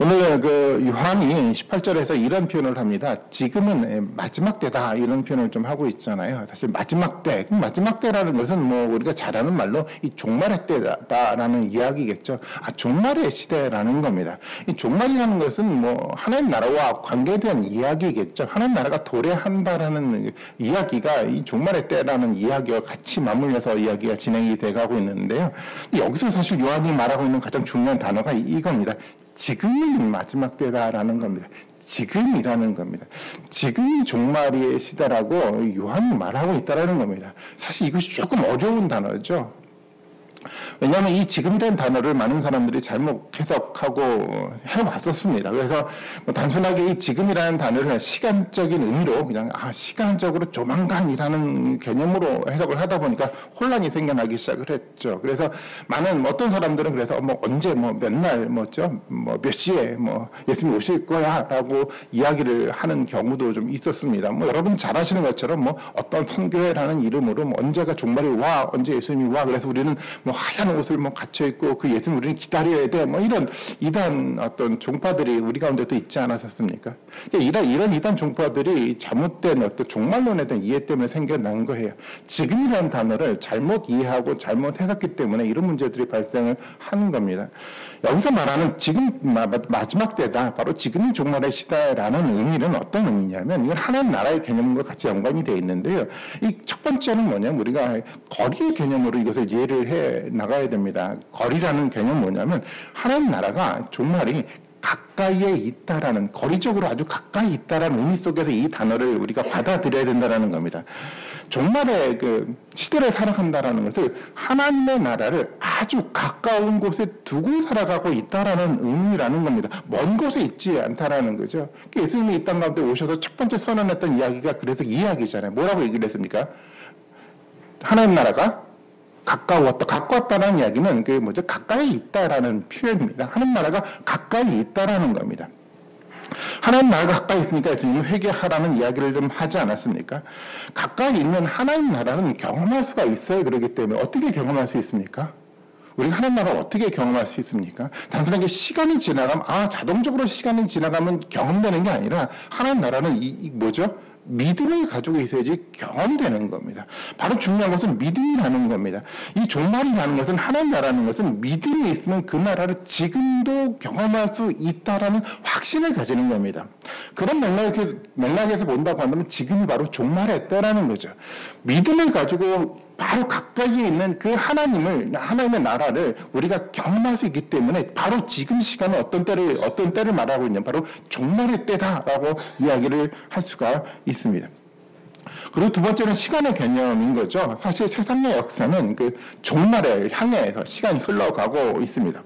오늘 그 요한이 18절에서 이런 표현을 합니다. 지금은 마지막 때다 이런 표현을 좀 하고 있잖아요. 사실 마지막 때, 마지막 때라는 것은 뭐 우리가 잘 아는 말로 이 종말의 때다라는 이야기겠죠. 종말의 시대라는 겁니다. 이 종말이라는 것은 뭐 하나님 나라와 관계된 이야기겠죠. 하나님 나라가 도래한다라는 이야기가 이 종말의 때라는 이야기와 같이 맞물려서 이야기가 진행이 돼가고 있는데요. 여기서 사실 요한이 말하고 있는 가장 중요한 단어가 이겁니다. 지금이 마지막 때다라는 겁니다. 지금이라는 겁니다. 지금이 종말의 시대라고 요한이 말하고 있다라는 겁니다. 사실 이것이 조금 어려운 단어죠. 왜냐하면 이 지금이라는 단어를 많은 사람들이 잘못 해석하고 해왔었습니다. 그래서 뭐 단순하게 이 지금이라는 단어를 시간적인 의미로 그냥 시간적으로 조만간이라는 개념으로 해석을 하다 보니까 혼란이 생겨나기 시작을 했죠. 그래서 많은 어떤 사람들은 그래서 뭐 언제 뭐 몇 날 뭐죠 뭐 몇 시에 뭐 예수님이 오실 거야라고 이야기를 하는 경우도 좀 있었습니다. 뭐 여러분 잘 아시는 것처럼 뭐 어떤 선교회라는 이름으로 뭐 언제가 종말이 와 언제 예수님이 와 그래서 우리는 뭐 하얀 옷을 뭐 갇혀 있고 그 예수님 우리는 기다려야 돼 뭐 이런 이단 어떤 종파들이 우리 가운데도 있지 않았었습니까? 이런 이단 종파들이 잘못된 어떤 종말론에 대한 이해 때문에 생겨난 거예요. 지금이라는 단어를 잘못 이해하고 잘못 해석했기 때문에 이런 문제들이 발생을 하는 겁니다. 여기서 말하는 지금 마지막 때다 바로 지금이 종말의 시대라는 의미는 어떤 의미냐면 이건 하나님 나라의 개념과 같이 연관이 되어 있는데요. 이 첫 번째는 뭐냐면 우리가 거리의 개념으로 이것을 이해를 해 나가야 됩니다. 거리라는 개념은 뭐냐면 하나님 나라가 종말이 가까이에 있다라는 거리적으로 아주 가까이 있다라는 의미 속에서 이 단어를 우리가 받아들여야 된다라는 겁니다. 종말의 그 시대를 살아간다라는 것을 하나님의 나라를 아주 가까운 곳에 두고 살아가고 있다라는 의미라는 겁니다. 먼 곳에 있지 않다라는 거죠. 예수님이 이 땅 가운데 오셔서 첫 번째 선언했던 이야기가 그래서 이 이야기잖아요. 뭐라고 얘기를 했습니까? 하나님 나라가 가까웠다는 이야기는 그 뭐죠? 가까이 있다라는 표현입니다. 하나님 나라가 가까이 있다라는 겁니다. 하나님 나라가 가까이 있으니까 지금 회개하라는 이야기를 좀 하지 않았습니까? 가까이 있는 하나님 나라는 경험할 수가 있어요. 그렇기 때문에 어떻게 경험할 수 있습니까? 우리가 하나님 나라를 어떻게 경험할 수 있습니까? 단순하게 시간이 지나가면 자동적으로 시간이 지나가면 경험되는 게 아니라 하나님 나라는 뭐죠? 믿음을 가지고 있어야지 경험되는 겁니다. 바로 중요한 것은 믿음이라는 겁니다. 이 종말이라는 것은 하나님 나라는 것은 믿음이 있으면 그 나라를 지금도 경험할 수 있다라는 확신을 가지는 겁니다. 그런 맥락에서 본다고 한다면 지금이 바로 종말의 때라는 거죠. 믿음을 가지고 바로 가까이에 있는 그 하나님의 나라를 우리가 경험할 수 있기 때문에 바로 지금 시간에 어떤 때를 말하고 있냐면 바로 종말의 때다라고 이야기를 할 수가 있습니다. 그리고 두 번째는 시간의 개념인 거죠. 사실 세상의 역사는 그 종말을 향해서 시간이 흘러가고 있습니다.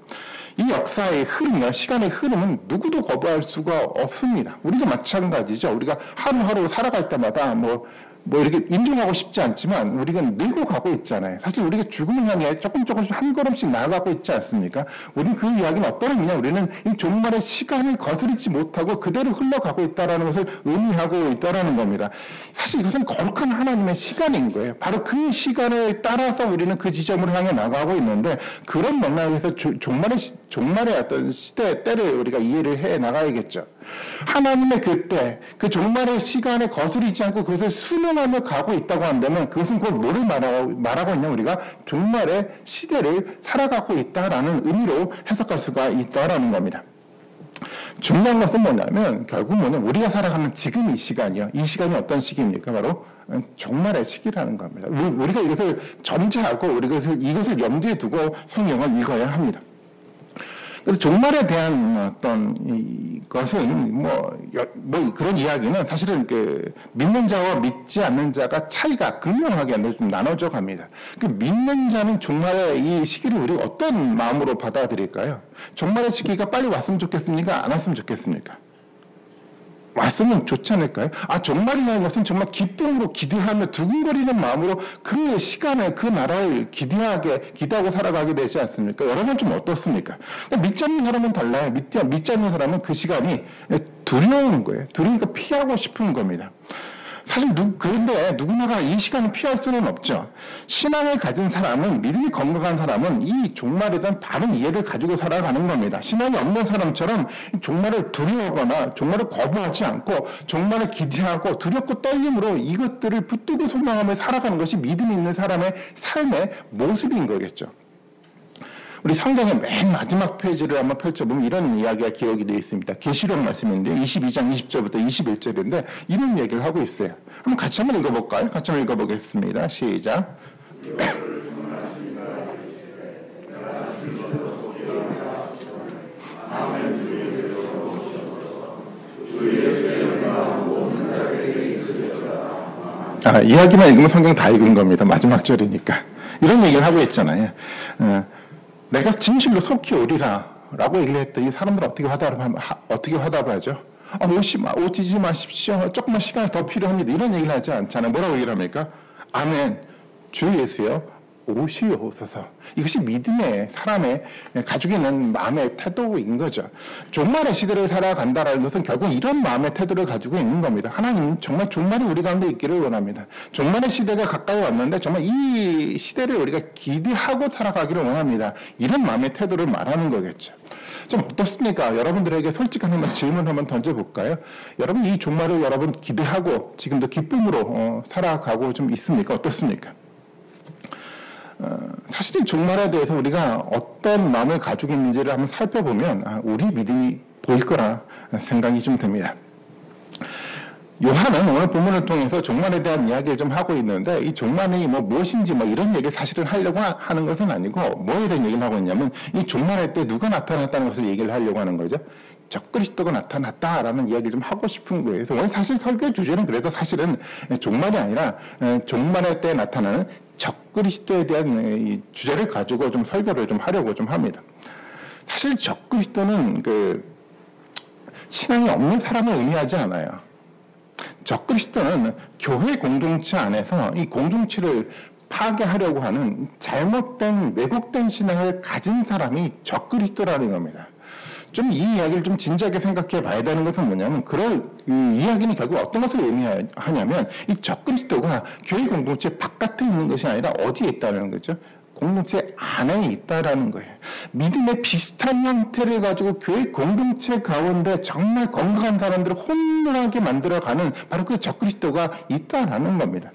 이 역사의 흐름이나 시간의 흐름은 누구도 거부할 수가 없습니다. 우리도 마찬가지죠. 우리가 하루하루 살아갈 때마다 뭐 이렇게 인정하고 싶지 않지만 우리가 늙고 가고 있잖아요. 사실 우리가 죽음을 향해 조금씩 한 걸음씩 나아가고 있지 않습니까? 우리는 그 이야기는 어떤 의미냐? 우리는 이 종말의 시간을 거스르지 못하고 그대로 흘러가고 있다는 것을 의미하고 있다는 겁니다. 사실 이것은 거룩한 하나님의 시간인 거예요. 바로 그 시간을 따라서 우리는 그 지점을 향해 나가고 있는데 그런 맥락에서 종말의 어떤 시대의 때를 우리가 이해를 해 나가야겠죠. 하나님의 그 종말의 시간에 거스르지 않고 그것을 순응하며 가고 있다고 한다면 그것은 곧 뭐를 말하고 있냐 우리가 종말의 시대를 살아가고 있다라는 의미로 해석할 수가 있다라는 겁니다. 중요한 것은 뭐냐면 결국 우리가 살아가는 지금 이 시간이요. 이 시간이 어떤 시기입니까? 바로 종말의 시기라는 겁니다. 우리가 이것을 전제하고 우리가 이것을 염두에 두고 성경을 읽어야 합니다. 그래서 종말에 대한 어떤 것은 그런 이야기는 사실은 그 믿는 자와 믿지 않는 자가 차이가 극명하게 좀 나눠져 갑니다. 그 믿는 자는 종말의 이 시기를 우리가 어떤 마음으로 받아들일까요? 종말의 시기가 빨리 왔으면 좋겠습니까? 안 왔으면 좋겠습니까? 왔으면 좋지 않을까요? 종말이라는 것은 정말 기쁨으로 기대하며 두근거리는 마음으로 그 시간에 그 나라를 기대하고 살아가게 되지 않습니까? 여러분 좀 어떻습니까? 믿지 않는 사람은 달라요. 믿지 않는 사람은 그 시간이 두려운 거예요. 두려우니까 피하고 싶은 겁니다. 사실 그런데 누구나가 이 시간을 피할 수는 없죠. 신앙을 가진 사람은, 믿음이 건강한 사람은 이 종말에 대한 바른 이해를 가지고 살아가는 겁니다. 신앙이 없는 사람처럼 종말을 두려워하거나 종말을 거부하지 않고 종말을 기대하고 두렵고 떨림으로 이것들을 붙들고 소망하며 살아가는 것이 믿음이 있는 사람의 삶의 모습인 거겠죠. 우리 성경의 맨 마지막 페이지를 한번 펼쳐보면 이런 이야기가 기록이 되어 있습니다. 계시록 말씀인데 22장 20절부터 21절인데 이런 얘기를 하고 있어요. 한번 같이 한번 읽어볼까요? 같이 한번 읽어보겠습니다. 시작. 이야기만 읽으면 성경 다 읽은 겁니다. 마지막 절이니까. 이런 얘기를 하고 있잖아요. 내가 진실로 속히 오리라 라고 얘기를 했더니 사람들은 어떻게 화답을 하죠? 오지 마십시오. 조금만 시간이 더 필요합니다. 이런 얘기를 하지 않잖아요. 뭐라고 얘기를 합니까? 아멘. 주 예수여 오시옵소서. 이것이 믿음의 사람의 가지고 있는 마음의 태도인 거죠. 종말의 시대를 살아간다는 것은 결국 이런 마음의 태도를 가지고 있는 겁니다. 하나님 정말 종말이 우리 가운데 있기를 원합니다. 종말의 시대가 가까이 왔는데 정말 이 시대를 우리가 기대하고 살아가기를 원합니다. 이런 마음의 태도를 말하는 거겠죠. 좀 어떻습니까? 여러분들에게 솔직한 한번 질문 한번 던져볼까요? 여러분 이 종말을 여러분 기대하고 지금도 기쁨으로 살아가고 좀 있습니까? 어떻습니까? 사실 이 종말에 대해서 우리가 어떤 마음을 가지고 있는지를 한번 살펴보면 우리 믿음이 보일 거라 생각이 좀 듭니다. 요한은 오늘 본문을 통해서 종말에 대한 이야기를 좀 하고 있는데 이 종말이 무엇인지 이런 얘기를 사실은 하려고 하는 것은 아니고 이런 얘기를 하고 있냐면 이 종말의 때 누가 나타났다는 것을 얘기를 하려고 하는 거죠. 적그리스도가 나타났다라는 이야기를 좀 하고 싶은 거예요. 그래서 오늘 사실 설교 주제는 그래서 사실은 종말이 아니라 종말의 때 나타나는 적그리스도에 대한 이 주제를 가지고 좀 설교를 좀 하려고 좀 합니다. 사실 적그리스도는 신앙이 없는 사람을 의미하지 않아요. 적그리스도는 교회 공동체 안에서 이 공동체를 파괴하려고 하는 잘못된 왜곡된 신앙을 가진 사람이 적그리스도라는 겁니다. 좀 이 이야기를 좀 진지하게 생각해 봐야 되는 것은 뭐냐면 이 이야기는 결국 어떤 것을 의미하냐면 이 적그리스도가 교회 공동체 바깥에 있는 것이 아니라 어디에 있다는 거죠? 공동체 안에 있다라는 거예요. 믿음의 비슷한 형태를 가지고 교회 공동체 가운데 정말 건강한 사람들을 혼돈하게 만들어가는 바로 그 적그리스도가 있다라는 겁니다.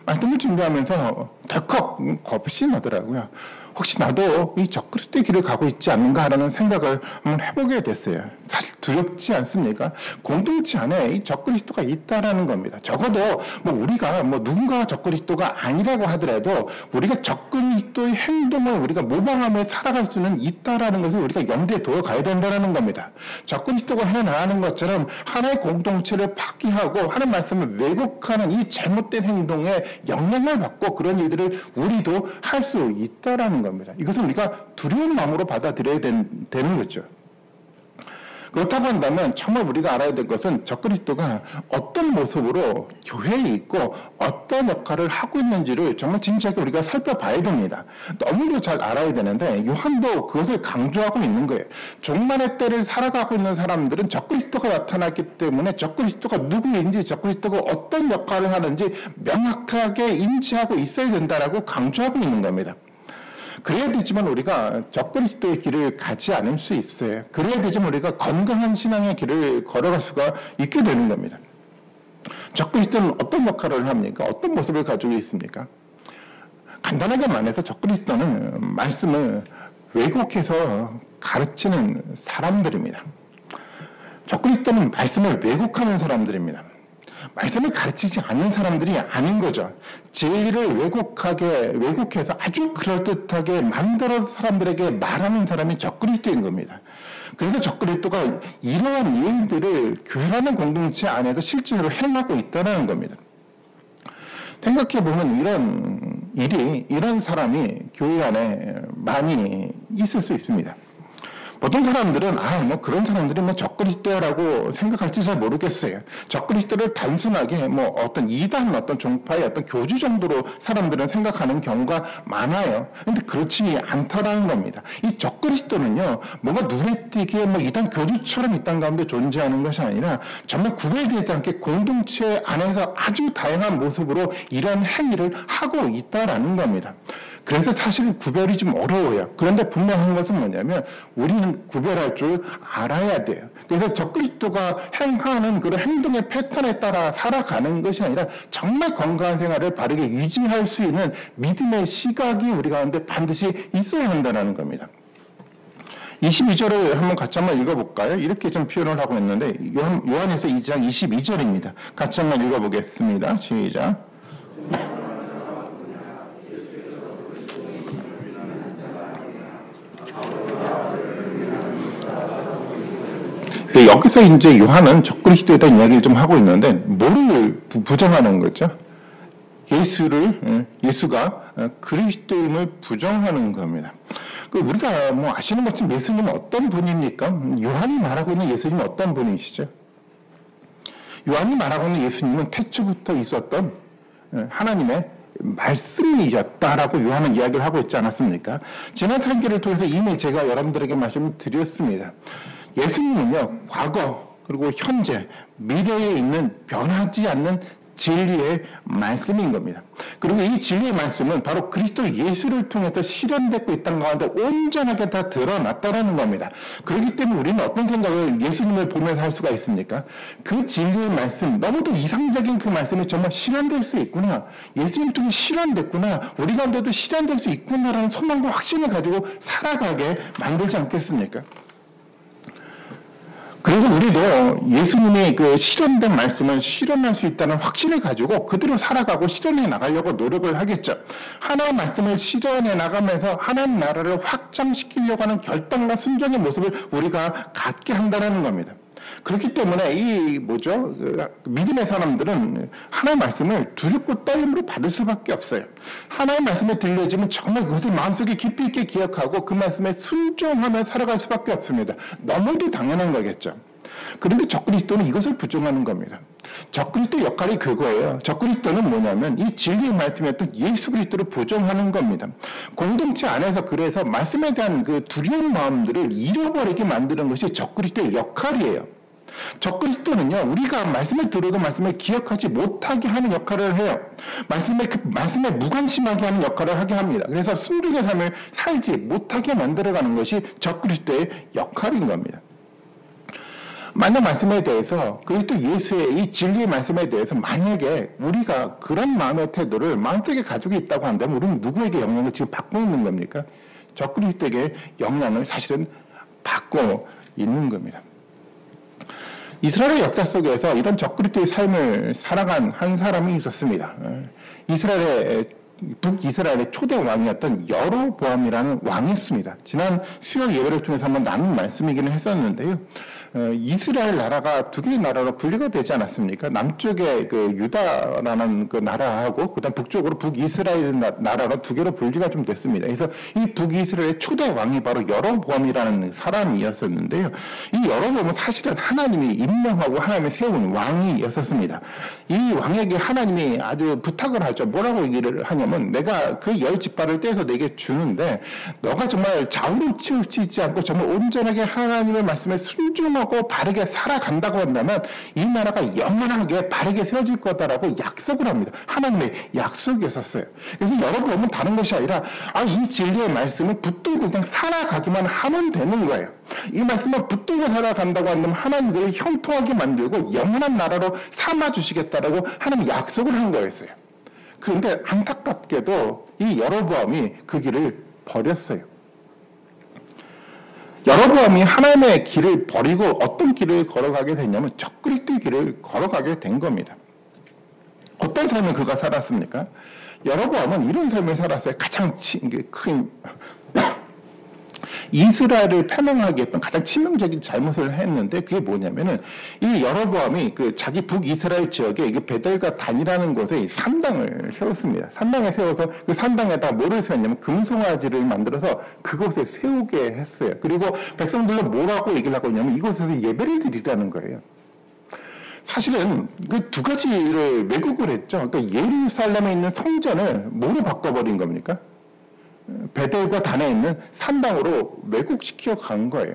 말씀을 준비하면서 덜컥 겁이 나더라고요. 혹시 나도 이 적그리스도의 길을 가고 있지 않는가라는 생각을 한번 해보게 됐어요. 사실 두렵지 않습니까? 공동체 안에 이 적그리스도가 있다라는 겁니다. 적어도 우리가 누군가가 적그리스도가 아니라고 하더라도 우리가 적그리스도의 행동을 우리가 모방하며 살아갈 수는 있다라는 것을 우리가 염두에 두어 가야 된다는 겁니다. 적그리스도가 해나가는 것처럼 하나의 공동체를 파괴하고 하는 말씀을 왜곡하는 이 잘못된 행동에 영향을 받고 그런 일들을 우리도 할 수 있다라는 겁니다. 이것을 우리가 두려운 마음으로 받아들여야 되는 거죠. 그렇다고 한다면 정말 우리가 알아야 될 것은 적그리스도가 어떤 모습으로 교회에 있고 어떤 역할을 하고 있는지를 정말 진지하게 우리가 살펴봐야 됩니다. 너무도 잘 알아야 되는데 요한도 그것을 강조하고 있는 거예요. 종말의 때를 살아가고 있는 사람들은 적그리스도가 나타났기 때문에 적그리스도가 누구인지 적그리스도가 어떤 역할을 하는지 명확하게 인지하고 있어야 된다라고 강조하고 있는 겁니다. 그래야 되지만 우리가 적그리스도의 길을 가지 않을 수 있어요. 그래야 되지만 우리가 건강한 신앙의 길을 걸어갈 수가 있게 되는 겁니다. 적그리스도는 어떤 역할을 합니까? 어떤 모습을 가지고 있습니까? 간단하게 말해서 적그리스도는 말씀을 왜곡해서 가르치는 사람들입니다. 적그리스도는 말씀을 왜곡하는 사람들입니다. 말씀을 가르치지 않는 사람들이 아닌 거죠. 진리를 왜곡해서 아주 그럴듯하게 만들어서 사람들에게 말하는 사람이 적그리스도인 겁니다. 그래서 적그리스도가 이러한 일들을 교회라는 공동체 안에서 실제로 행하고 있다는 겁니다. 생각해보면 이런 사람이 교회 안에 많이 있을 수 있습니다. 보통 사람들은 뭐 그런 사람들이 뭐 적그리스도라고 생각할지 잘 모르겠어요. 적그리스도를 단순하게 뭐 어떤 이단, 어떤 종파의 어떤 교주 정도로 사람들은 생각하는 경우가 많아요. 근데 그렇지 않더라는 겁니다. 이 적그리스도는요, 뭔가 눈에 띄게 뭐 이단 교주처럼 이 땅 가운데 존재하는 것이 아니라 정말 구별되지 않게 공동체 안에서 아주 다양한 모습으로 이런 행위를 하고 있다라는 겁니다. 그래서 사실 구별이 좀 어려워요. 그런데 분명한 것은 뭐냐면 우리는 구별할 줄 알아야 돼요. 그래서 적그리스도가 행하는 그런 행동의 패턴에 따라 살아가는 것이 아니라 정말 건강한 생활을 바르게 유지할 수 있는 믿음의 시각이 우리 가운데 반드시 있어야 한다는 겁니다. 22절을 같이 한번 읽어볼까요? 이렇게 좀 표현을 하고 있는데 요한에서 2장 22절입니다. 같이 한번 읽어보겠습니다. 시작. 여기서 이제 요한은 적그리스도에 대한 이야기를 좀 하고 있는데 뭐를 부정하는 거죠? 예수가 그리스도임을 부정하는 겁니다. 우리가 뭐 아시는 것처럼 예수님은 어떤 분입니까? 요한이 말하고 있는 예수님은 어떤 분이시죠? 요한이 말하고 있는 예수님은 태초부터 있었던 하나님의 말씀이었다라고 요한은 이야기를 하고 있지 않았습니까? 지난 설교를 통해서 이미 제가 여러분들에게 말씀을 드렸습니다. 예수님은요, 과거, 그리고 현재, 미래에 있는 변하지 않는 진리의 말씀인 겁니다. 그리고 이 진리의 말씀은 바로 그리스도 예수를 통해서 실현되고 있다는 가운데 온전하게 다 드러났다는 겁니다. 그렇기 때문에 우리는 어떤 생각을 예수님을 보면서 할 수가 있습니까? 그 진리의 말씀, 너무도 이상적인 그 말씀이 정말 실현될 수 있구나. 예수님 통해 실현됐구나. 우리 가운데도 실현될 수 있구나라는 소망과 확신을 가지고 살아가게 만들지 않겠습니까? 그리고 우리도 예수님이 그 실현된 말씀을 실현할 수 있다는 확신을 가지고 그대로 살아가고 실현해 나가려고 노력을 하겠죠. 하나의 말씀을 실현해 나가면서 하나님 나라를 확장시키려고 하는 결단과 순종의 모습을 우리가 갖게 한다는 겁니다. 그렇기 때문에 믿음의 사람들은 하나의 말씀을 두렵고 떨림으로 받을 수밖에 없어요. 하나의 말씀에 들려지면 정말 그것을 마음속에 깊이 있게 기억하고 그 말씀에 순종하며 살아갈 수밖에 없습니다. 너무도 당연한 거겠죠. 그런데 적그리스도는 이것을 부정하는 겁니다. 적그리스도 역할이 그거예요. 적그리스도는 뭐냐면 이 진리의 말씀이었던 예수 그리스도를 부정하는 겁니다. 공동체 안에서 그래서 말씀에 대한 그 두려운 마음들을 잃어버리게 만드는 것이 적그리스도의 역할이에요. 적그리스도는요, 우리가 말씀을 들어도 말씀을 기억하지 못하게 하는 역할을 해요. 말씀에 무관심하게 하는 역할을 하게 합니다. 그래서 순종의 삶을 살지 못하게 만들어가는 것이 적그리스도의 역할인 겁니다. 만약 말씀에 대해서 그리스도 예수의 이 진리의 말씀에 대해서 만약에 우리가 그런 마음의 태도를 마음속에 가지고 있다고 한다면 우리는 누구에게 영향을 지금 받고 있는 겁니까? 적그리스도에게 영향을 사실은 받고 있는 겁니다. 이스라엘의 역사 속에서 이런 적그리스도의 삶을 살아간 한 사람이 있었습니다. 북이스라엘의 초대 왕이었던 여로보암이라는 왕이 있습니다. 지난 수요일 예배를 통해서 한번 나눈 말씀이기는 했었는데요. 이스라엘 나라가 두 개의 나라로 분리가 되지 않았습니까? 남쪽에 그 유다라는 그 나라하고 그다음 북쪽으로 북이스라엘 나라로 두 개로 분리가 좀 됐습니다. 그래서 이 북이스라엘의 초대 왕이 바로 여로보암이라는 사람이었었는데요. 이 여로보암은 사실은 하나님이 임명하고 하나님이 세운 왕이었었습니다. 이 왕에게 하나님이 아주 부탁을 하죠. 뭐라고 얘기를 하냐면 내가 그 10지파를 떼서 내게 주는데 너가 정말 좌우로 치우치지 않고 정말 온전하게 하나님의 말씀에 순종하고 바르게 살아간다고 한다면 이 나라가 영원하게 바르게 세워질 거다라고 약속을 합니다. 하나님의 약속이었어요. 그래서 여러분 다른 것이 아니라 이 진리의 말씀을 붙들고 그냥 살아가기만 하면 되는 거예요. 이 말씀을 붙들고 살아간다고 한다면 하나님 그를 형통하게 만들고 영원한 나라로 삼아주시겠다라고 하나님 약속을 한 거였어요. 그런데 안타깝게도 이 여로보암이 그 길을 버렸어요. 여로보암이 하나님의 길을 버리고 어떤 길을 걸어가게 됐냐면 적그리스도의 길을 걸어가게 된 겁니다. 어떤 삶을 그가 살았습니까? 여로보암은 이런 삶을 살았어요. 가장 큰 이스라엘을 패망하게 했던 가장 치명적인 잘못을 했는데 그게 뭐냐면은 이 여로보암이 그 자기 북이스라엘 지역에 베델과 단이라는 곳에 산당을 세웠습니다. 산당에 세워서 그 산당에다 뭐를 세웠냐면 금송아지를 만들어서 그곳에 세우게 했어요. 그리고 백성들로 뭐라고 얘기를 하고 있냐면 이곳에서 예배를 드리라는 거예요. 사실은 그 두 가지를 왜곡을 했죠. 그러니까 예루살렘에 있는 성전을 뭐로 바꿔버린 겁니까? 베델과 단에 있는 산당으로 왜곡시켜 간 거예요.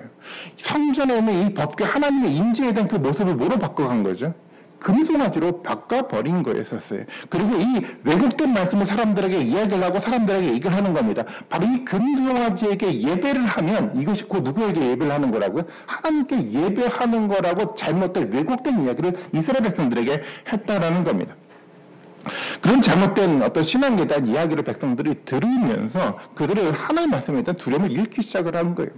성전에 있는 이 법궤 하나님의 임재에 대한 그 모습을 뭐로 바꿔간 거죠? 금송아지로 바꿔버린 거였었어요. 그리고 이 왜곡된 말씀을 사람들에게 이야기를 하고 사람들에게 얘기를 하는 겁니다. 바로 이 금송아지에게 예배를 하면 이것이 곧 누구에게 예배를 하는 거라고요? 하나님께 예배하는 거라고 잘못된 왜곡된 이야기를 이스라엘 백성들에게 했다라는 겁니다. 그런 잘못된 어떤 신앙에 대한 이야기를 백성들이 들으면서 그들을 하나님의 말씀에 대한 두려움을 잃기 시작을 한 거예요.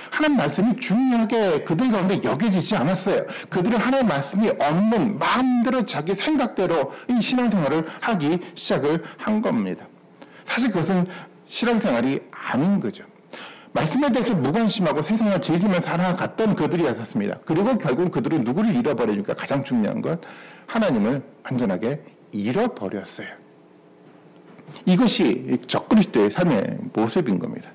하나님 말씀이 중요하게 그들 가운데 여겨지지 않았어요. 그들은 하나님 말씀이 없는 마음대로 자기 생각대로 이 신앙생활을 하기 시작을 한 겁니다. 사실 그것은 신앙생활이 아닌 거죠. 말씀에 대해서 무관심하고 세상을 즐기면서 살아갔던 그들이었습니다. 그리고 결국 그들은 누구를 잃어버리니까 가장 중요한 것 하나님을 완전하게 잃어버렸어요. 이것이 적그리스도의 삶의 모습인 겁니다.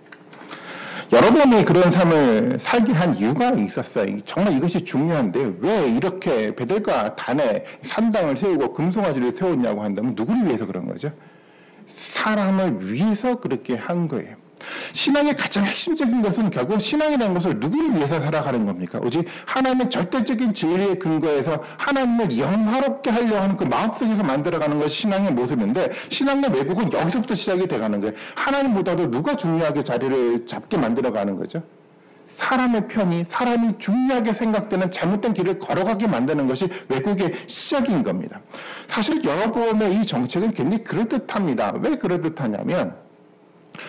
여러분이 그런 삶을 살게 한 이유가 있었어요. 정말 이것이 중요한데 왜 이렇게 베델과 단에 산당을 세우고 금송아지를 세웠냐고 한다면 누구를 위해서 그런 거죠? 사람을 위해서 그렇게 한 거예요. 신앙의 가장 핵심적인 것은 결국 신앙이라는 것을 누구를 위해서 살아가는 겁니까? 오직 하나님의 절대적인 진리의 근거에서 하나님을 영화롭게 하려고 하는 그 마음속에서 만들어가는 것이 신앙의 모습인데 신앙의 왜곡은 여기서부터 시작이 돼가는 거예요. 하나님보다도 누가 중요하게 자리를 잡게 만들어가는 거죠? 사람의 편이 사람이 중요하게 생각되는 잘못된 길을 걸어가게 만드는 것이 왜곡의 시작인 겁니다. 사실 여로보암의 이 정책은 굉장히 그럴듯합니다. 왜 그럴듯하냐면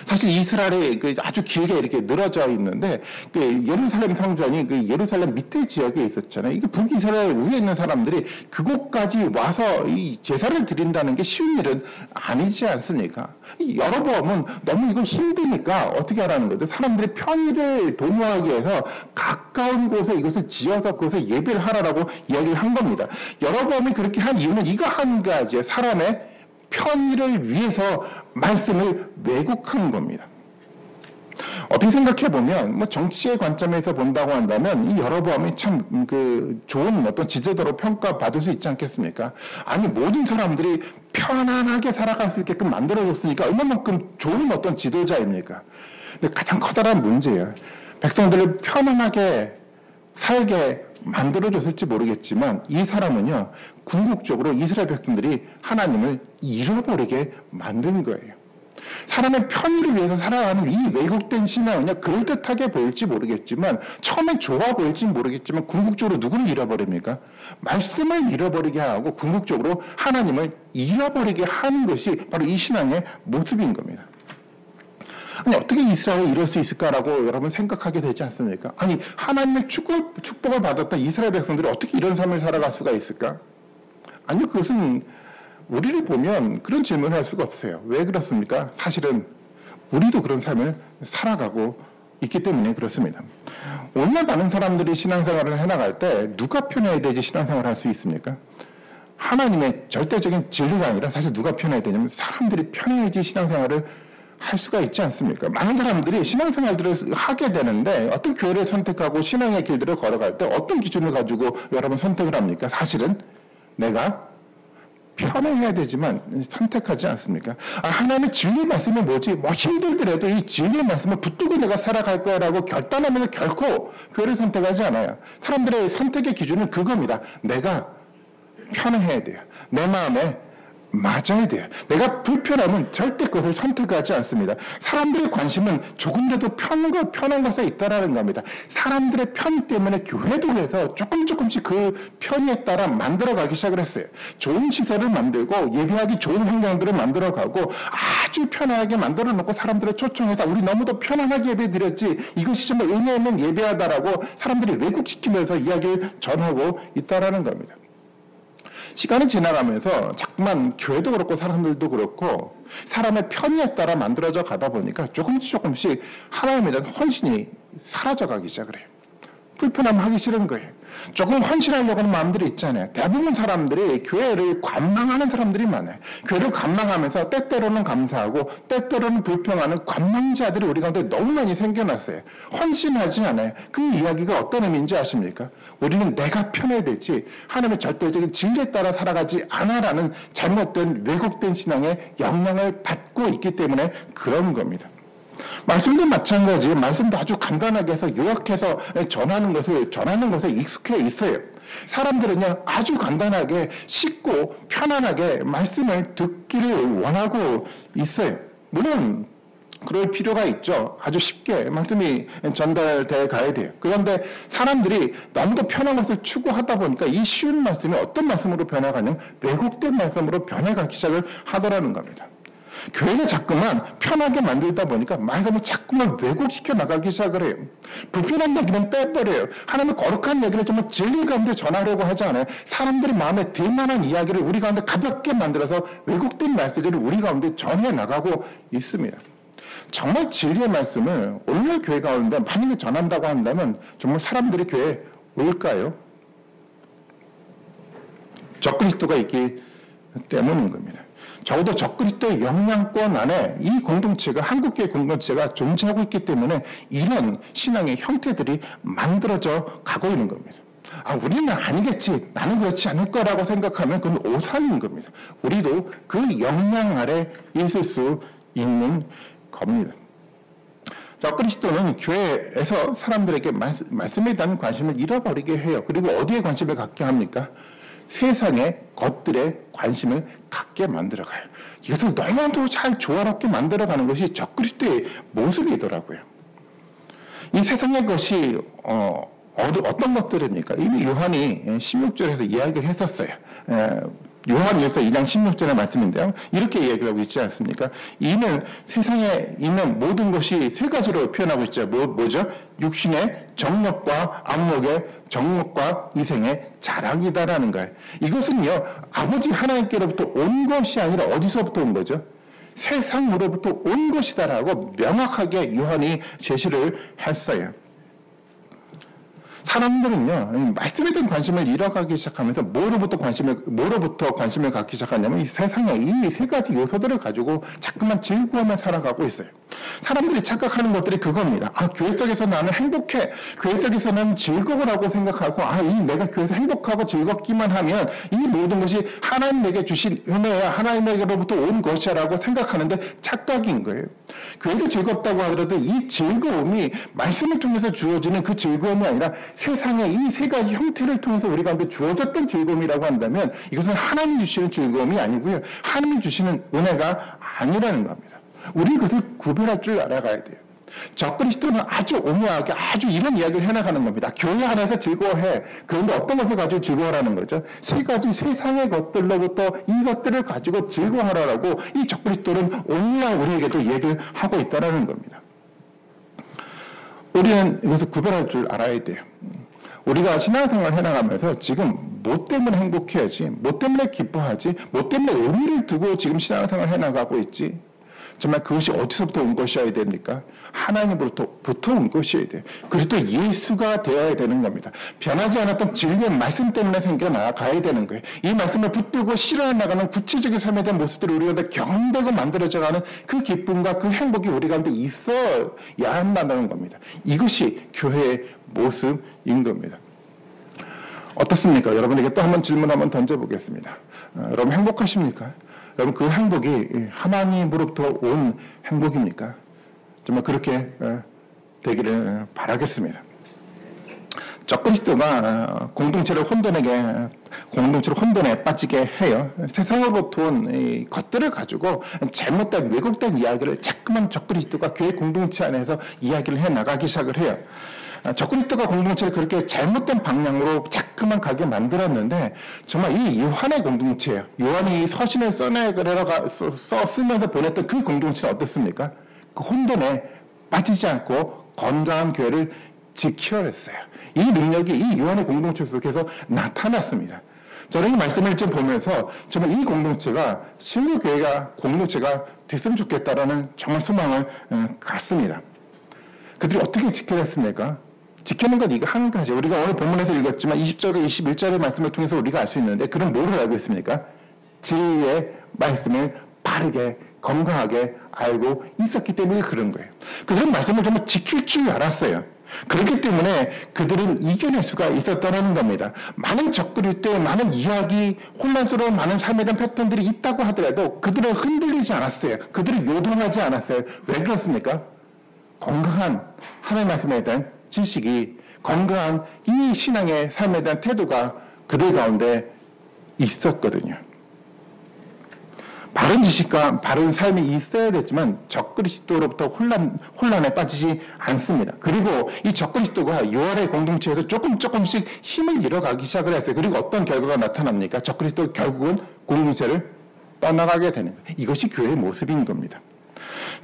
사실 이스라엘이 아주 길게 이렇게 늘어져 있는데 예루살렘 성전이 예루살렘 밑에 지역에 있었잖아요. 이게 북이스라엘 위에 있는 사람들이 그곳까지 와서 이 제사를 드린다는 게 쉬운 일은 아니지 않습니까? 여로보암은 너무 이거 힘드니까 어떻게 하라는 거죠? 사람들의 편의를 도모하기 위해서 가까운 곳에 이것을 지어서 그것에 예배를 하라라고 이야기를 한 겁니다. 여로보암이 그렇게 한 이유는 이거 한 가지예요. 사람의 편의를 위해서 말씀을 왜곡한 겁니다. 어떻게 생각해보면 정치의 관점에서 본다고 한다면 이 여로보암이 참 좋은 어떤 지도자로 평가받을 수 있지 않겠습니까? 아니 모든 사람들이 편안하게 살아갈 수 있게끔 만들어줬으니까 얼마만큼 좋은 어떤 지도자입니까? 근데 가장 커다란 문제예요. 백성들을 편안하게 살게 만들어줬을지 모르겠지만 이 사람은요 궁극적으로 이스라엘 백성들이 하나님을 잃어버리게 만든 거예요. 사람의 편의를 위해서 살아가는 이 왜곡된 신앙은요 그럴듯하게 보일지 모르겠지만 처음엔 좋아 보일지 모르겠지만 궁극적으로 누구를 잃어버립니까? 말씀을 잃어버리게 하고 궁극적으로 하나님을 잃어버리게 하는 것이 바로 이 신앙의 모습인 겁니다. 아니 어떻게 이스라엘을 이룰 수 있을까라고 여러분 생각하게 되지 않습니까? 아니 하나님의 축복을 받았던 이스라엘 백성들이 어떻게 이런 삶을 살아갈 수가 있을까? 아니요 그것은 우리를 보면 그런 질문을 할 수가 없어요. 왜 그렇습니까? 사실은 우리도 그런 삶을 살아가고 있기 때문에 그렇습니다. 오늘 많은 사람들이 신앙생활을 해나갈 때 누가 편해야 되지 신앙생활을 할 수 있습니까? 하나님의 절대적인 진리가 아니라 사실 누가 편해야 되냐면 사람들이 편해야지 신앙생활을 할 수가 있지 않습니까? 많은 사람들이 신앙생활들을 하게 되는데 어떤 교회를 선택하고 신앙의 길들을 걸어갈 때 어떤 기준을 가지고 여러분 선택을 합니까? 사실은 내가 편해야 되지만 선택하지 않습니까? 하나님의 진리의 말씀이 뭐지? 힘들더라도 이 진리의 말씀을 붙들고 내가 살아갈 거라고 결단하면 결코 교회를 선택하지 않아요. 사람들의 선택의 기준은 그겁니다. 내가 편해야 돼요. 내 마음에 맞아야 돼요. 내가 불편하면 절대 그것을 선택하지 않습니다. 사람들의 관심은 조금이라도 편한 것에 있다라는 겁니다. 사람들의 편 때문에 교회도 해서 조금씩 그 편에 따라 만들어가기 시작을 했어요. 좋은 시설을 만들고 예배하기 좋은 환경들을 만들어가고 아주 편하게 만들어 놓고 사람들을 초청해서 우리 너무도 편안하게 예배 드렸지 이것이 정말 의미 있는 예배하다라고 사람들이 왜곡시키면서 이야기를 전하고 있다라는 겁니다. 시간이 지나가면서 자꾸만 교회도 그렇고 사람들도 그렇고 사람의 편의에 따라 만들어져 가다 보니까 조금씩 하나님에 대한 헌신이 사라져가기 시작을 해요. 불편하면 하기 싫은 거예요. 조금 헌신하려고 하는 마음들이 있잖아요. 대부분 사람들이 교회를 관망하는 사람들이 많아요. 교회를 관망하면서 때때로는 감사하고 때때로는 불평하는 관망자들이 우리 가운데 너무 많이 생겨났어요. 헌신하지 않아요. 그 이야기가 어떤 의미인지 아십니까? 우리는 내가 편해야 되지 하나님의 절대적인 진리에 따라 살아가지 않아라는 잘못된 왜곡된 신앙의 영향을 받고 있기 때문에 그런 겁니다. 말씀도 마찬가지. 말씀도 아주 간단하게 해서 요약해서 전하는 것에 익숙해 있어요. 사람들은요, 아주 간단하게 쉽고 편안하게 말씀을 듣기를 원하고 있어요. 물론 그럴 필요가 있죠. 아주 쉽게 말씀이 전달돼 가야 돼요. 그런데 사람들이 너무도 편한 것을 추구하다 보니까 이 쉬운 말씀이 어떤 말씀으로 변해가냐면 왜곡된 말씀으로 변해가기 시작을 하더라는 겁니다. 교회는 자꾸만 편하게 만들다 보니까 말씀을 자꾸만 왜곡시켜 나가기 시작을 해요. 불편한 얘기는 빼버려요. 하나님의 거룩한 얘기를 정말 진리 가운데 전하려고 하지 않아요. 사람들이 마음에 들만한 이야기를 우리 가운데 가볍게 만들어서 왜곡된 말씀들을 우리 가운데 전해 나가고 있습니다. 정말 진리의 말씀을 오늘 교회 가운데 만약에 전한다고 한다면 정말 사람들이 교회에 올까요? 적그리스도가 있기 때문인 겁니다. 적어도 적그리스도의 영향권 안에 이 공동체가, 한국교회 공동체가 존재하고 있기 때문에 이런 신앙의 형태들이 만들어져 가고 있는 겁니다. 우리는 아니겠지, 나는 그렇지 않을 거라고 생각하면 그건 오산인 겁니다. 우리도 그 영향 아래 있을 수 있는 겁니다. 적그리스도는 교회에서 사람들에게 말씀에 대한 관심을 잃어버리게 해요. 그리고 어디에 관심을 갖게 합니까? 세상의 것들에 관심을 갖게 만들어가요. 이것을 너무나도 잘 조화롭게 만들어가는 것이 적그리스도의 모습이더라고요. 이 세상의 것이 어떤 것들입니까? 이미 요한이 16절에서 이야기를 했었어요. 요한일서 2장 16절의 말씀인데요. 이렇게 얘기를 하고 있지 않습니까? 이는 세상에 있는 모든 것이 세 가지로 표현하고 있죠. 뭐죠? 육신의 정욕과 안목의 정욕과 이생의 자랑이다라는 거예요. 이것은요, 아버지 하나님께로부터 온 것이 아니라 어디서부터 온 거죠? 세상으로부터 온 것이다라고 명확하게 요한이 제시를 했어요. 사람들은요, 말씀에 대한 관심을 잃어가기 시작하면서 뭐로부터 관심을 갖기 시작하냐면 이 세상의 이 세 가지 요소들을 가지고 자꾸만 즐거워하며 살아가고 있어요. 사람들이 착각하는 것들이 그겁니다. 교회 속에서 나는 행복해. 교회 속에서 나는 즐거워라고 생각하고, 내가 교회에서 행복하고 즐겁기만 하면 이 모든 것이 하나님에게 주신 은혜야, 하나님에게로부터 온 것이야라고 생각하는데 착각인 거예요. 교회에서 즐겁다고 하더라도 이 즐거움이 말씀을 통해서 주어지는 그 즐거움이 아니라 세상의 이 세 가지 형태를 통해서 우리 가운데 주어졌던 즐거움이라고 한다면 이것은 하나님이 주시는 즐거움이 아니고요. 하나님이 주시는 은혜가 아니라는 겁니다. 우리는 그것을 구별할 줄 알아가야 돼요. 적그리스도는 아주 오묘하게 아주 이런 이야기를 해나가는 겁니다. 교회 안에서 즐거워해. 그런데 어떤 것을 가지고 즐거워하라는 거죠? 세 가지 세상의 것들로부터 이것들을 가지고 즐거워하라고 이 적그리스도는 오늘날 우리에게도 얘기를 하고 있다는 겁니다. 우리는 이것을 구별할 줄 알아야 돼요. 우리가 신앙생활을 해나가면서 지금 뭐 때문에 행복해야지, 뭐 때문에 기뻐하지, 뭐 때문에 의미를 두고 지금 신앙생활을 해나가고 있지, 정말 그것이 어디서부터 온 것이어야 됩니까? 하나님으로부터 온 것이어야 돼요. 그리고 예수가 되어야 되는 겁니다. 변하지 않았던 진리의 말씀 때문에 생겨나가야 되는 거예요. 이 말씀을 붙들고 실현해 나가는 구체적인 삶에 대한 모습들이 우리 가운데 경험되고 만들어져가는 그 기쁨과 그 행복이 우리 가운데 있어야 한다는 겁니다. 이것이 교회의 모습인 겁니다. 어떻습니까? 여러분에게 또 한번 질문 한번 던져보겠습니다. 여러분 행복하십니까? 여러분 그 행복이 하나님으로부터 온 행복입니까? 정말 그렇게 되기를 바라겠습니다. 적그리스도가 공동체를 혼돈에 빠지게 해요. 세상으로부터 온 것들을 가지고 잘못된 왜곡된 이야기를 자꾸만 적그리스도가 교회 공동체 안에서 이야기를 해나가기 시작을 해요. 적그리스도가 공동체를 그렇게 잘못된 방향으로 자꾸만 가게 만들었는데 정말 이 요한의 공동체예요. 요한이 이 서신을 쓰면서 보냈던 그 공동체는 어떻습니까? 그 혼돈에 빠지지 않고 건강한 교회를 지켜냈어요. 이 능력이 이 요한의 공동체 속에서 나타났습니다. 저는 이 말씀을 좀 보면서 정말 이 공동체가 신규교회가 공동체가 됐으면 좋겠다라는 정말 소망을 갖습니다. 그들이 어떻게 지켜냈습니까? 지키는 건 이거 한 가지. 우리가 오늘 본문에서 읽었지만 20절과 21절의 말씀을 통해서 우리가 알 수 있는데 그런 뭐를 알고 있습니까? 진리의 말씀을 바르게 건강하게 알고 있었기 때문에 그런 거예요. 그들은 말씀을 정말 지킬 줄 알았어요. 그렇기 때문에 그들은 이겨낼 수가 있었다는 겁니다. 많은 적그릴 때 많은 이야기, 혼란스러운 많은 삶에 대한 패턴들이 있다고 하더라도 그들은 흔들리지 않았어요. 그들은 요동하지 않았어요. 왜 그렇습니까? 건강한 하나님의 말씀에 대한 지식이, 건강한 이 신앙의 삶에 대한 태도가 그들 가운데 있었거든요. 바른 지식과 바른 삶이 있어야 되지만 적그리스도로부터 혼란에 빠지지 않습니다. 그리고 이 적그리스도가 요한의 공동체에서 조금씩 힘을 잃어가기 시작을 했어요. 그리고 어떤 결과가 나타납니까? 적그리스도 결국은 공동체를 떠나가게 되는 거예요. 이것이 교회의 모습인 겁니다.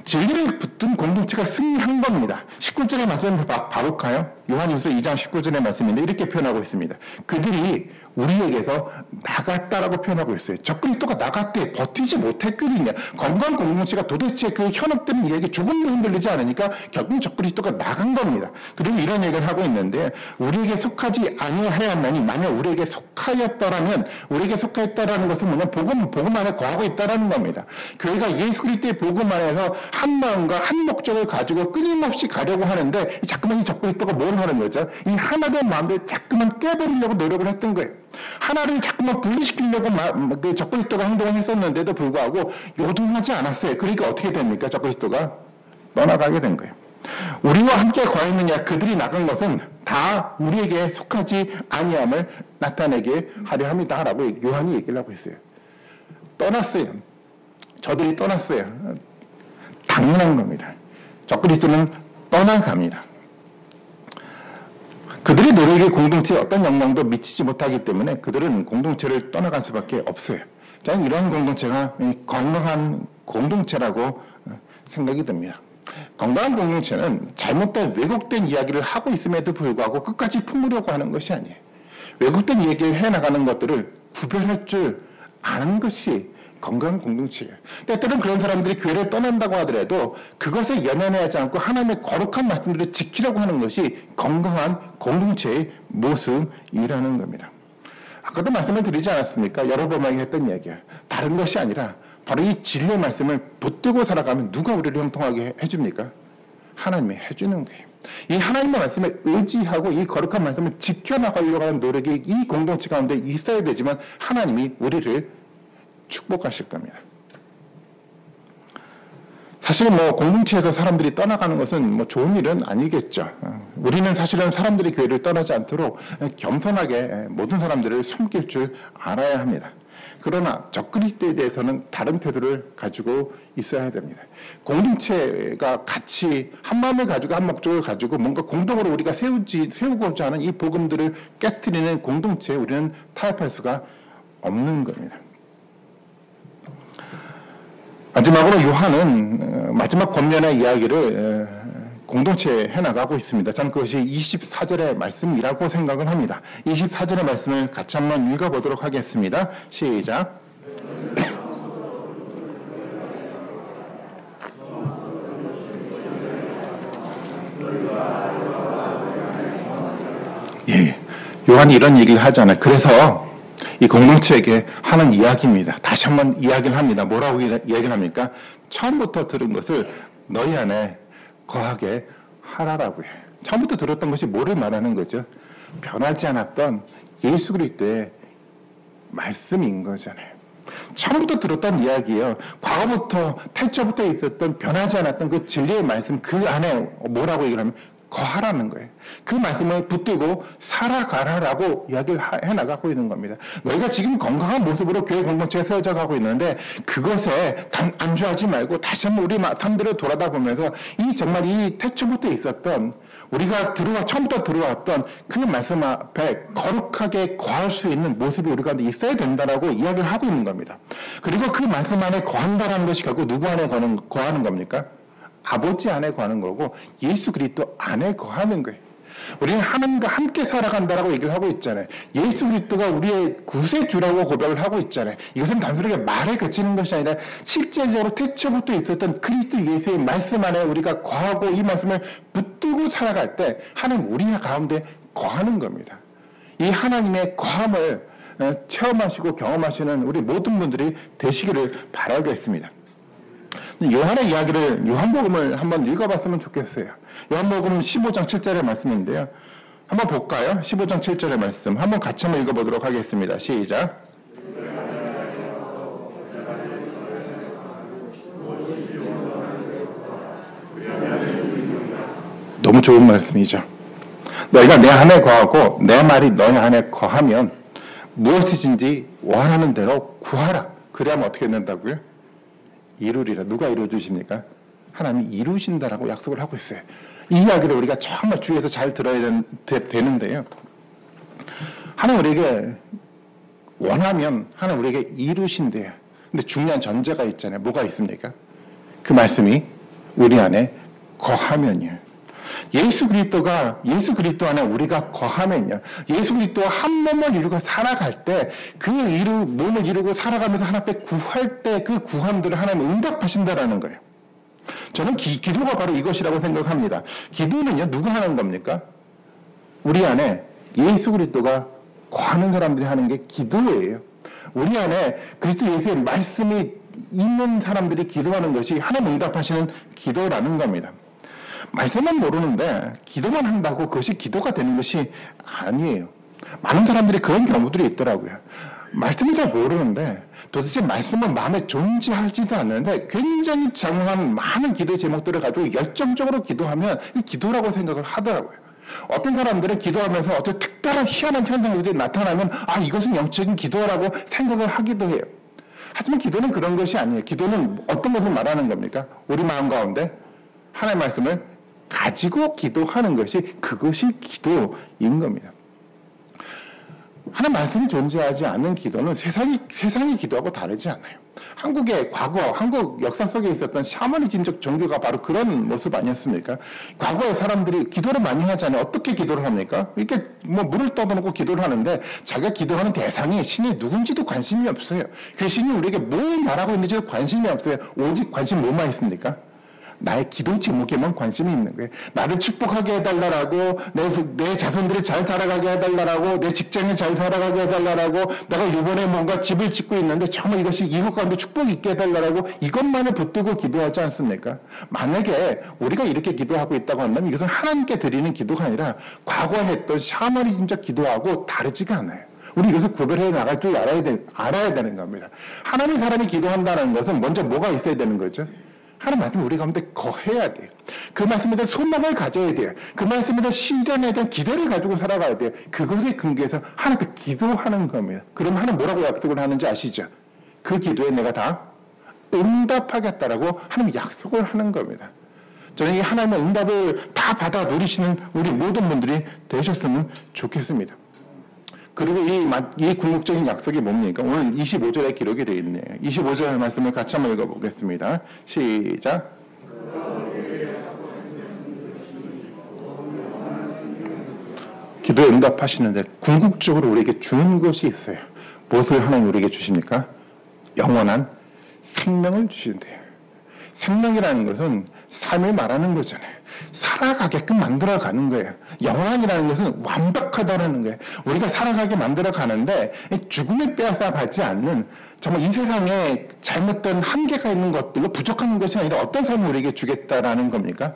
진리를 붙든 공동체가 승리한 겁니다. 19절의 말씀을 봐볼까요? 요한일서 2장 19절의 말씀인데 이렇게 표현하고 있습니다. 그들이 우리에게서 나갔다라고 표현하고 있어요. 적그리스도가 나갔대. 버티지 못했거든요. 건강한 공동체가 도대체 그 현혹되는 이야기 조금도 흔들리지 않으니까 결국 적그리스도가 나간 겁니다. 그리고 이런 얘기를 하고 있는데 우리에게 속하지 아니하였나니 만약 우리에게 속하였다라면 우리에게 속하였다라는 것은 뭐냐? 복음 안에 거하고 있다라는 겁니다. 교회가 예수 그리스도의 복음 안에서 한 마음과 한 목적을 가지고 끊임없이 가려고 하는데 자꾸만 이 적그리스도가 뭘 하는 거죠? 이 하나된 마음을 자꾸만 깨버리려고 노력을 했던 거예요. 하나를 자꾸만 분리시키려고 그 적그리스도가 행동을 했었는데도 불구하고 요동하지 않았어요. 그러니까 어떻게 됩니까? 적그리스도가 떠나가게 된 거예요. 우리와 함께 거했느냐? 그들이 나간 것은 다 우리에게 속하지 아니함을 나타내게 하려 합니다라고 요한이 얘기를 하고 있어요. 떠났어요. 저들이 떠났어요. 당연한 겁니다. 적그리스도는 떠나갑니다. 그들의 노력이 공동체에 어떤 영향도 미치지 못하기 때문에 그들은 공동체를 떠나갈 수밖에 없어요. 저는 이런 공동체가 건강한 공동체라고 생각이 듭니다. 건강한 공동체는 잘못된 왜곡된 이야기를 하고 있음에도 불구하고 끝까지 품으려고 하는 것이 아니에요. 왜곡된 이야기를 해나가는 것들을 구별할 줄 아는 것이 건강한 공동체예요. 때때로는 그런 사람들이 교회를 떠난다고 하더라도 그것에 연연하지 않고 하나님의 거룩한 말씀들을 지키려고 하는 것이 건강한 공동체의 모습이라는 겁니다. 아까도 말씀을 드리지 않았습니까? 여러 번만에 했던 이야기야. 다른 것이 아니라 바로 이 진리의 말씀을 붙들고 살아가면 누가 우리를 형통하게 해줍니까? 하나님이 해주는 거예요. 이 하나님의 말씀에 의지하고 이 거룩한 말씀을 지켜나가려고 하는 노력이 이 공동체 가운데 있어야 되지만 하나님이 우리를 축복하실 겁니다. 사실 공동체에서 사람들이 떠나가는 것은 좋은 일은 아니겠죠. 우리는 사실은 사람들이 교회를 떠나지 않도록 겸손하게 모든 사람들을 섬길 줄 알아야 합니다. 그러나 적그리스도에 대해서는 다른 태도를 가지고 있어야 됩니다. 공동체가 같이 한 마음을 가지고 한 목적을 가지고 뭔가 공동으로 우리가 세우고자 하는 이 복음들을 깨트리는 공동체에 우리는 타협할 수가 없는 겁니다. 마지막으로 요한은 마지막 권면의 이야기를 공동체에 해나가고 있습니다. 저는 그것이 24절의 말씀이라고 생각을 합니다. 24절의 말씀을 같이 한번 읽어보도록 하겠습니다. 시작. 예, 요한이 이런 얘기를 하잖아요. 그래서 이 공동체에게 하는 이야기입니다. 다시 한번 이야기를 합니다. 뭐라고 이야기를 합니까? 처음부터 들은 것을 너희 안에 거하게 하라라고 해요. 처음부터 들었던 것이 뭐를 말하는 거죠? 변하지 않았던 예수 그리스도의 말씀인 거잖아요. 처음부터 들었던 이야기예요. 과거부터 태초부터 있었던 변하지 않았던 그 진리의 말씀 그 안에 뭐라고 얘기를 하면 거하라는 거예요. 그 말씀을 붙들고 살아가라라고 이야기를 해나가고 있는 겁니다. 너희가 지금 건강한 모습으로 교회 공동체에 세워져 가고 있는데 그것에 안주하지 말고 다시 한번 우리 삶들을 돌아다 보면서 정말 이 태초부터 있었던 우리가 처음부터 들어왔던 그 말씀 앞에 거룩하게 거할 수 있는 모습이 우리 가운데 있어야 된다라고 이야기를 하고 있는 겁니다. 그리고 그 말씀 안에 거한다라는 것이 결국 누구 안에 거하는 겁니까? 아버지 안에 거하는 거고 예수 그리스도 안에 거하는 거예요. 우리는 하나님과 함께 살아간다라고 얘기를 하고 있잖아요. 예수 그리스도가 우리의 구세주라고 고백을 하고 있잖아요. 이것은 단순하게 말에 그치는 것이 아니라 실제적으로 태초부터 있었던 그리스도 예수의 말씀 안에 우리가 거하고 이 말씀을 붙들고 살아갈 때 하나님 우리 가운데 거하는 겁니다. 이 하나님의 거함을 체험하시고 경험하시는 우리 모든 분들이 되시기를 바라겠습니다. 요한의 이야기를, 요한복음을 한번 읽어봤으면 좋겠어요. 요한복음 15장 7절의 말씀인데요. 한번 볼까요? 15장 7절의 말씀 한번 같이 한번 읽어보도록 하겠습니다. 시작. 너무 좋은 말씀이죠. 너희가 내 안에 거하고 내 말이 너희 안에 거하면 무엇이든지 원하는 대로 구하라. 그래야만 어떻게 된다고요? 이루리라. 누가 이루어주십니까? 하나님이 이루신다라고 약속을 하고 있어요. 이 이야기를 우리가 정말 주위에서 잘 들어야 되는데요. 하나님 우리에게 원하면 하나님 우리에게 이루신대요. 근데 중요한 전제가 있잖아요. 뭐가 있습니까? 그 말씀이 우리 안에 거하면요. 예수 그리스도 안에 우리가 거하면요. 예수 그리스도와 한 몸을 이루고 살아갈 때 그 몸을 이루고 살아가면서 하나님 앞에 구할 때 그 구함들을 하나님 응답하신다라는 거예요. 저는 기도가 바로 이것이라고 생각합니다. 기도는요. 누가 하는 겁니까? 우리 안에 예수 그리스도가 거하는 사람들이 하는 게 기도예요. 우리 안에 그리스도 예수의 말씀이 있는 사람들이 기도하는 것이 하나님 응답하시는 기도라는 겁니다. 말씀만 모르는데 기도만 한다고 그것이 기도가 되는 것이 아니에요. 많은 사람들이 그런 경우들이 있더라고요. 말씀을 잘 모르는데 도대체 말씀은 마음에 존재하지도 않는데 굉장히 장황한 많은 기도의 제목들을 가지고 열정적으로 기도하면 기도라고 생각을 하더라고요. 어떤 사람들은 기도하면서 어떤 특별한 희한한 현상들이 나타나면 이것은 영적인 기도라고 생각을 하기도 해요. 하지만 기도는 그런 것이 아니에요. 기도는 어떤 것을 말하는 겁니까? 우리 마음 가운데 하나님의 말씀을 가지고 기도하는 것이 그것이 기도인 겁니다. 하나님 말씀이 존재하지 않는 기도는 세상의 기도하고 다르지 않아요. 한국의 과거, 한국 역사 속에 있었던 샤머니즘적 종교가 바로 그런 모습 아니었습니까? 과거에 사람들이 기도를 많이 하잖아요. 어떻게 기도를 합니까? 이렇게 물을 떠놓고 기도를 하는데 자기가 기도하는 대상이 신이 누군지도 관심이 없어요. 그 신이 우리에게 뭘 말하고 있는지도 관심이 없어요. 오직 관심 뭐만 있습니까? 나의 기도 제목에만 관심이 있는 거예요. 나를 축복하게 해달라고, 내 자손들이 잘 살아가게 해달라고, 내 직장이 잘 살아가게 해달라고, 내가 이번에 뭔가 집을 짓고 있는데 정말 이것이 이웃 가운데 축복이 있게 해달라고 이것만을 붙들고 기도하지 않습니까? 만약에 우리가 이렇게 기도하고 있다고 한다면 이것은 하나님께 드리는 기도가 아니라 과거에 했던 샤머니즘적 기도하고 다르지가 않아요. 우리 이것을 구별해 나갈 줄 알아야 되는 겁니다. 하나님의 사람이 기도한다는 것은 먼저 뭐가 있어야 되는 거죠? 하나님 말씀을 우리 가운데 거해야 돼요. 그 말씀에 대한 소망을 가져야 돼요. 그 말씀에 대한 실현에 대한 기대를 가지고 살아가야 돼요. 그것에 근거해서 하나님께 기도하는 겁니다. 그럼 하나님 뭐라고 약속을 하는지 아시죠? 그 기도에 내가 다 응답하겠다라고 하나님 약속을 하는 겁니다. 저는 이 하나님의 응답을 다 받아 누리시는 우리 모든 분들이 되셨으면 좋겠습니다. 그리고 이 궁극적인 약속이 뭡니까? 오늘 25절에 기록이 되어 있네요. 25절 말씀을 같이 한번 읽어보겠습니다. 시작. 기도에 응답하시는데 궁극적으로 우리에게 주는 것이 있어요. 무엇을 하나님 우리에게 주십니까? 영원한 생명을 주신대요. 생명이라는 것은 삶을 말하는 거잖아요. 살아가게끔 만들어가는 거예요. 영원이라는 것은 완벽하다는 거예요. 우리가 살아가게 만들어가는데 죽음에 빼앗아가지 않는 정말 이 세상에 잘못된 한계가 있는 것들로 부족한 것이 아니라 어떤 삶을 우리에게 주겠다라는 겁니까?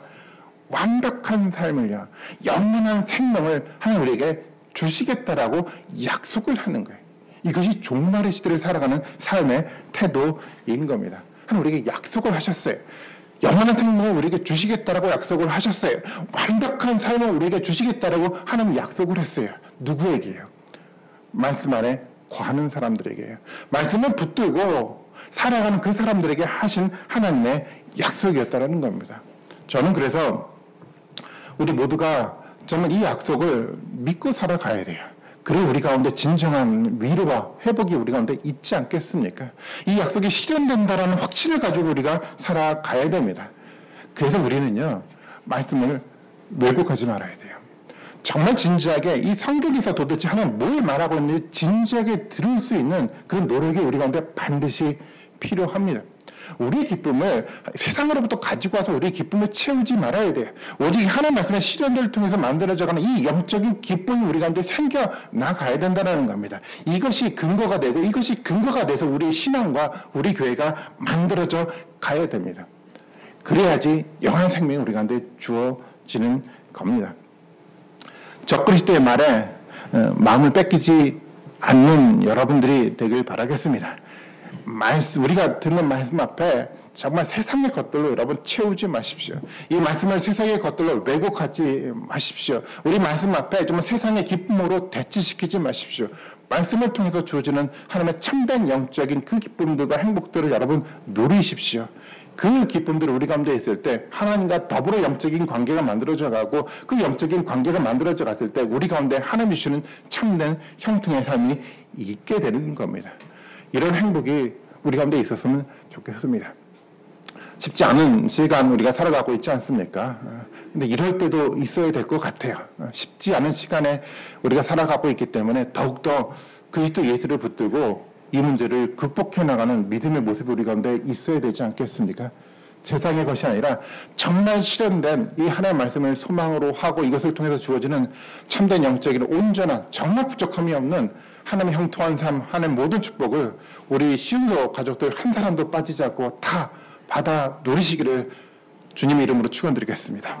완벽한 삶을요. 영원한 생명을 하나님 우리에게 주시겠다라고 약속을 하는 거예요. 이것이 종말의 시대를 살아가는 삶의 태도인 겁니다. 하나님 우리에게 약속을 하셨어요. 영원한 생명을 우리에게 주시겠다라고 약속을 하셨어요. 완벽한 삶을 우리에게 주시겠다라고 하나님 약속을 했어요. 누구에게요? 말씀 안에 거하는 사람들에게요. 말씀을 붙들고 살아가는 그 사람들에게 하신 하나님의 약속이었다라는 겁니다. 저는 그래서 우리 모두가 정말 이 약속을 믿고 살아가야 돼요. 그리고 우리 가운데 진정한 위로와 회복이 우리 가운데 있지 않겠습니까? 이 약속이 실현된다라는 확신을 가지고 우리가 살아가야 됩니다. 그래서 우리는요, 말씀을 왜곡하지 말아야 돼요. 정말 진지하게 이 성경에서 도대체 하나님 뭘 말하고 있는지 진지하게 들을 수 있는 그런 노력이 우리 가운데 반드시 필요합니다. 우리의 기쁨을 세상으로부터 가지고 와서 우리의 기쁨을 채우지 말아야 돼요. 오직 하나님 말씀의 실현을 통해서 만들어져가는 이 영적인 기쁨이 우리 가운데 생겨나가야 된다는 겁니다. 이것이 근거가 되고 이것이 근거가 돼서 우리의 신앙과 우리 교회가 만들어져 가야 됩니다. 그래야지 영원한 생명이 우리 가운데 주어지는 겁니다. 적그리스도의 말에 마음을 뺏기지 않는 여러분들이 되길 바라겠습니다. 우리가 듣는 말씀 앞에 정말 세상의 것들로 여러분 채우지 마십시오. 이 말씀을 세상의 것들로 왜곡하지 마십시오. 우리 말씀 앞에 정말 세상의 기쁨으로 대치시키지 마십시오. 말씀을 통해서 주어지는 하나님의 참된 영적인 그 기쁨들과 행복들을 여러분 누리십시오. 그 기쁨들이 우리 가운데 있을 때 하나님과 더불어 영적인 관계가 만들어져 가고 그 영적인 관계가 만들어져 갔을 때 우리 가운데 하나님이 주시는 참된 형통의 삶이 있게 되는 겁니다. 이런 행복이 우리 가운데 있었으면 좋겠습니다. 쉽지 않은 시간 우리가 살아가고 있지 않습니까? 근데 이럴 때도 있어야 될 것 같아요. 쉽지 않은 시간에 우리가 살아가고 있기 때문에 더욱더 그리스도 예수를 붙들고 이 문제를 극복해 나가는 믿음의 모습이 우리 가운데 있어야 되지 않겠습니까? 세상의 것이 아니라 정말 실현된 이 하나님의 말씀을 소망으로 하고 이것을 통해서 주어지는 참된 영적인 온전한 정말 부족함이 없는 하나님의 형통한 삶, 하나님의 모든 축복을 우리 시운서 가족들 한 사람도 빠지지 않고 다 받아 누리시기를 주님의 이름으로 축원드리겠습니다.